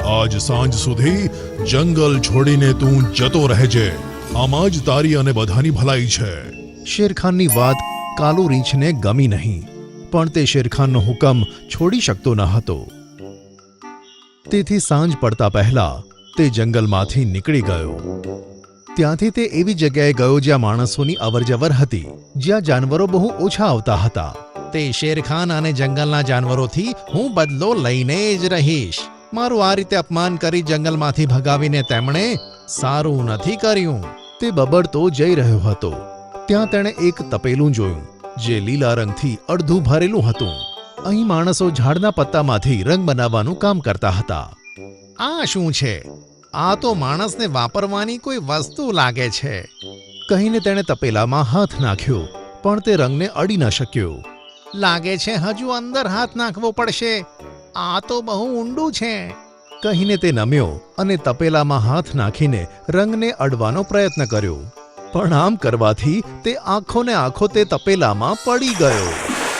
આજ સાંજ સુધી જંગલ છોડીને તું જતો રહેજે. આમાં જ તારી અને બધાની ભલાઈ છે. શેરખાનની વાત કાલુ રીંછને ગમી નહીં, પણ તે શેરખાનનો હુકમ છોડી શકતો ન હતો. તેથી સાંજ પડતા પહેલા તે જંગલમાંથી નીકળી ગયો. ત્યાંથી તે એવી જગ્યાએ ગયો જ્યાં માણસોની અવરજવર હતી, જ્યાં જાનવરો બહુ ઓછા આવતા હતા. તે શેરખાન અને જંગલના જાનવરોથી હું બદલો લઈને જ રહીશ. મારું આ રીતે અપમાન કરી જંગલમાંથી ભગાવીને તેમણે સારું નથી કર્યું. તે બબડતો જઈ રહ્યો હતો. ત્યાં તેણે એક તપેલું જોયું, જે લીલા રંગથી અડધું ભરેલું હતું. અહીં માણસો ઝાડના પત્તામાંથી રંગ બનાવવાનું કામ કરતા હતા. આ શું છે? આ તો માણસને વાપરવાની કોઈ વસ્તુ લાગે છે, કહીને તેણે તપેલામાં હાથ નાખ્યો, પણ તે રંગને અડી ન શક્યો. લાગે છે હજુ અંદર હાથ નાખવો પડશે. આ તો બહુ ઊંડું છે, કહીને તે નમ્યો અને તપેલામાં હાથ નાખીને રંગને અડવાનો પ્રયત્ન કર્યો. પણ આમ કરવાથી તે આખો ને આખો તે તપેલામાં પડી ગયો.